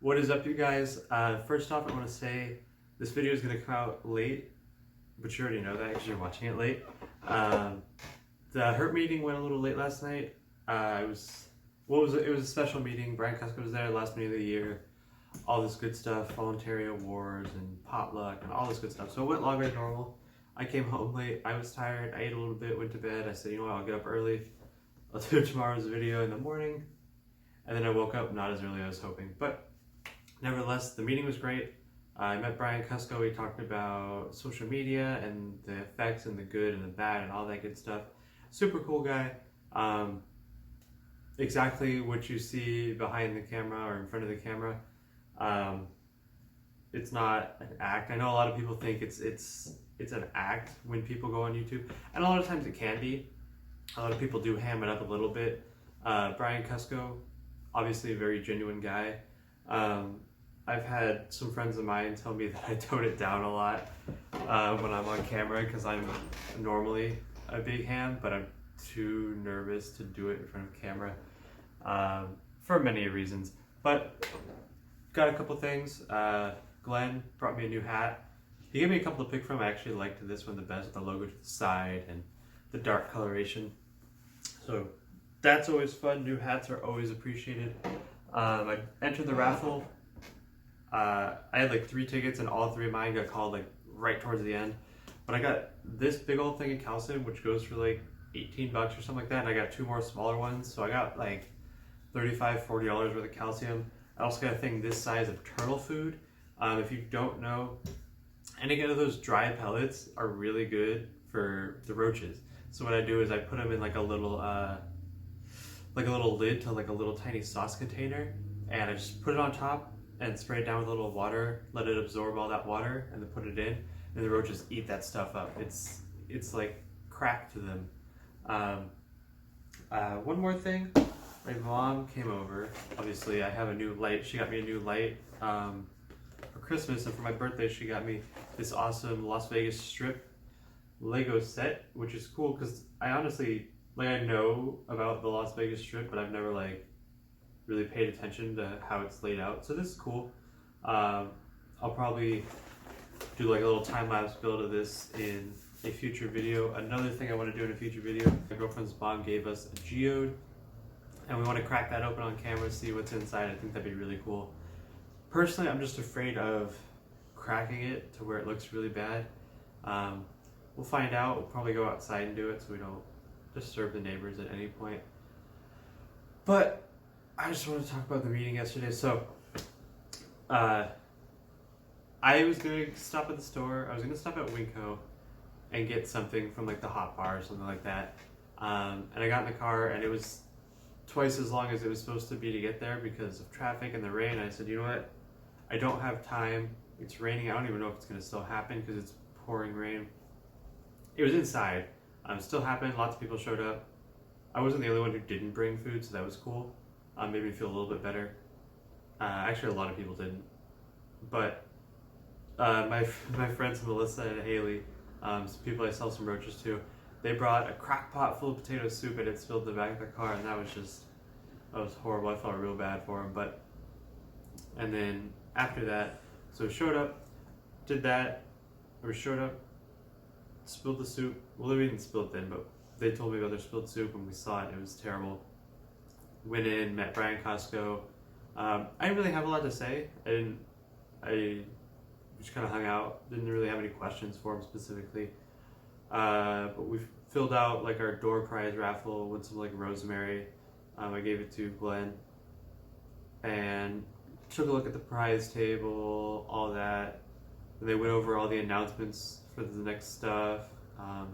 What is up, you guys? First off, I want to say this video is going to come out late, but you already know that because you're watching it late. The Herp meeting went a little late last night. It was a special meeting. Brian Kusco was there, last meeting of the year, all this good stuff, voluntary awards and potluck and all this good stuff. So it went longer than normal. I came home late. I was tired. I ate a little bit, went to bed. I said, you know what, I'll get up early. I'll do tomorrow's video in the morning. And then I woke up not as early as I was hoping, but nevertheless, the meeting was great. I met Brian Kusco. We talked about social media and the effects and the good and the bad and all that good stuff. Super cool guy. Exactly what you see behind the camera or in front of the camera. It's not an act. I know a lot of people think it's an act when people go on YouTube, and a lot of times it can be. A lot of people do ham it up a little bit. Brian Kusco, obviously a very genuine guy. I've had some friends of mine tell me that I tone it down a lot when I'm on camera because I'm normally a big ham, but I'm too nervous to do it in front of camera for many reasons. But got a couple things. Glenn brought me a new hat. He gave me a couple to pick from. I actually liked this one the best, the logo to the side and the dark coloration. So that's always fun. New hats are always appreciated. I entered the raffle. I had like 3 tickets and all 3 of mine got called like right towards the end. But I got this big old thing of calcium, which goes for like $18 or something like that. And I got 2 more smaller ones. So I got like $35, $40 worth of calcium. I also got a thing this size of turtle food. If you don't know, any of those dry pellets are really good for the roaches. So what I do is I put them in like a little lid to like a little tiny sauce container, and I just put it on top and spray it down with a little water, let it absorb all that water, and then put it in, and the roaches eat that stuff up. It's like crack to them. One more thing, my mom came over. Obviously, I have a new light. She got me a new light for Christmas, and for my birthday, she got me this awesome Las Vegas Strip Lego set, which is cool because I honestly, like, I know about the Las Vegas Strip, but I've never like really paid attention to how it's laid out. So this is cool. I'll probably do like a little time-lapse build of this in a future video. Another thing I want to do in a future video, my girlfriend's mom gave us a geode, and we want to crack that open on camera, see what's inside. I think that'd be really cool. Personally, I'm just afraid of cracking it to where it looks really bad. We'll find out. We'll probably go outside and do it so we don't disturb the neighbors at any point. But I just want to talk about the meeting yesterday. So, I was going to stop at the store. I was going to stop at Winco and get something from like the hot bar or something like that. And I got in the car and it was twice as long as it was supposed to be to get there because of traffic and the rain. I said, you know what? I don't have time. It's raining. I don't even know if it's going to still happen because it's pouring rain. It was inside. Still happened. Lots of people showed up. I wasn't the only one who didn't bring food, so that was cool. Made me feel a little bit better. Actually, a lot of people didn't. But my friends Melissa and Haley, some people I sell some roaches to, they brought a crock pot full of potato soup and it spilled in the back of the car, and that was horrible. I felt real bad for them. And then after that, so we showed up, did that, spilled the soup. Well, we didn't spill it then, but they told me about their spilled soup and we saw it. It was terrible. Went in, met Brian Kusco. I didn't really have a lot to say. I just kind of hung out. Didn't really have any questions for him specifically. But we filled out like our door prize raffle with some like rosemary. I gave it to Glenn and took a look at the prize table, all that. And they went over all the announcements for the next stuff. I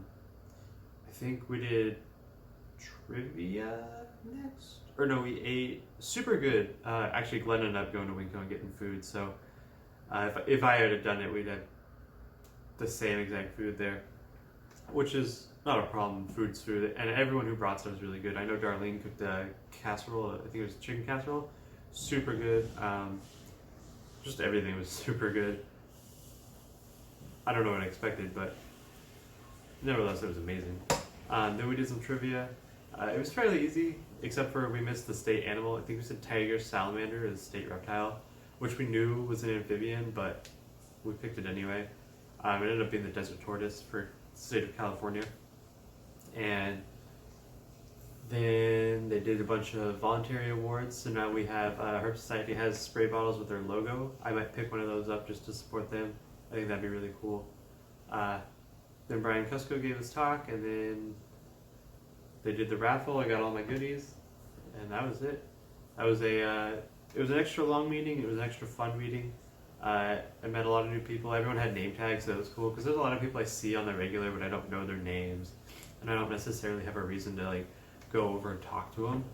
think we did trivia next, or no, we ate super good. Actually, Glenn ended up going to Winco and getting food. So if I had done it, we'd have the same exact food there, which is not a problem. Food's food, and everyone who brought stuff was really good. I know Darlene cooked a casserole. I think it was chicken casserole. Super good. Just everything was super good. I don't know what I expected, but nevertheless, it was amazing. Then we did some trivia. It was fairly easy, except for we missed the state animal. I think we said tiger salamander is state reptile, which we knew was an amphibian, but we picked it anyway. It ended up being the desert tortoise for the state of California. And then they did a bunch of voluntary awards, so now we have Herp Society has spray bottles with their logo. I might pick one of those up just to support them. I think that'd be really cool. Then Brian Kusco gave his talk, and then they did the raffle. I got all my goodies, and that was it. That was it was an extra long meeting. It was an extra fun meeting. I met a lot of new people. Everyone had name tags, so it was cool because there's a lot of people I see on the regular, but I don't know their names, and I don't necessarily have a reason to like go over and talk to them.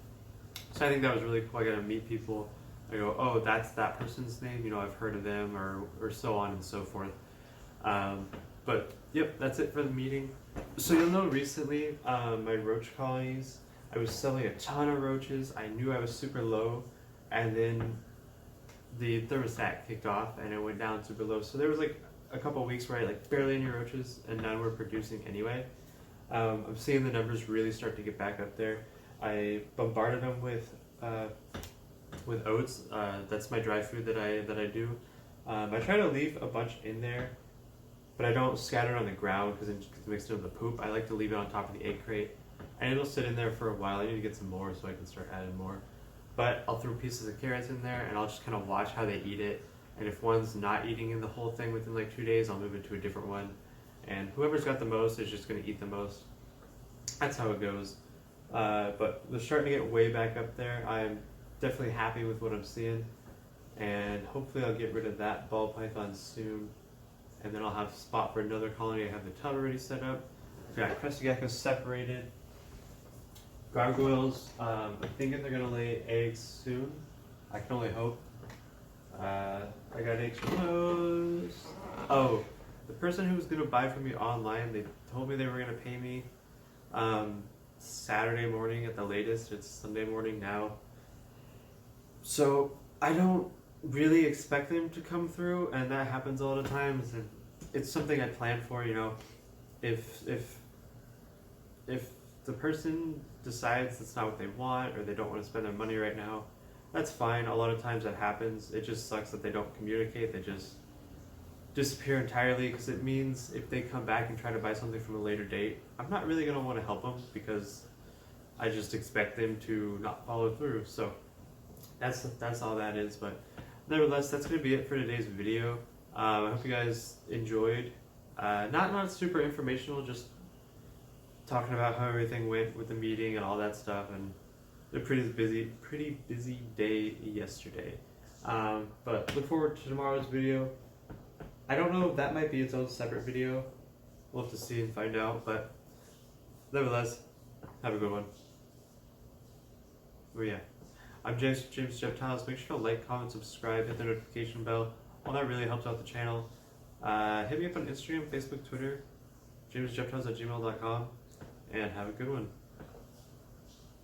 So I think that was really cool. I got to meet people. I go, oh, that's that person's name. You know, I've heard of them, or so on and so forth. But yep, that's it for the meeting. So you'll know recently, my roach colonies, I was selling a ton of roaches. I knew I was super low, and then the thermostat kicked off and it went down super low. So there was like a couple of weeks where I had like barely any roaches, and none were producing anyway. I'm seeing the numbers really start to get back up there. I bombarded them with oats. That's my dry food that I do. I try to leave a bunch in there, but I don't scatter it on the ground because it gets mixed in with the poop. I like to leave it on top of the egg crate, and it'll sit in there for a while. I need to get some more so I can start adding more. But I'll throw pieces of carrots in there, and I'll just kind of watch how they eat it. And if one's not eating in the whole thing within like 2 days, I'll move it to a different one. And whoever's got the most is just going to eat the most. That's how it goes. But they're starting to get way back up there. I'm definitely happy with what I'm seeing. And hopefully I'll get rid of that ball python soon. And then I'll have a spot for another colony. I have the tub already set up. I've got crested geckos separated. Gargoyles, I'm thinking they're going to lay eggs soon. I can only hope. I got eggs from those. Oh, the person who was going to buy from me online, they told me they were going to pay me Saturday morning at the latest. It's Sunday morning now. So I don't really expect them to come through, and that happens a lot of times. And it's something I plan for, you know. If the person decides that's not what they want, or they don't want to spend their money right now, that's fine. A lot of times that happens. It just sucks that they don't communicate. They just disappear entirely, because it means if they come back and try to buy something from a later date, I'm not really going to want to help them because I just expect them to not follow through. So that's all that is. But nevertheless, that's going to be it for today's video. I hope you guys enjoyed. Not super informational, just talking about how everything went with the meeting and all that stuff, and a pretty busy day yesterday. But look forward to tomorrow's video. I don't know if that might be its own separate video. We'll have to see and find out, but nevertheless, have a good one. Oh yeah. I'm James Jeptiles. Make sure to like, comment, subscribe, hit the notification bell. All that really helps out the channel. Hit me up on Instagram, Facebook, Twitter, jamesjeptiles@gmail.com, and have a good one.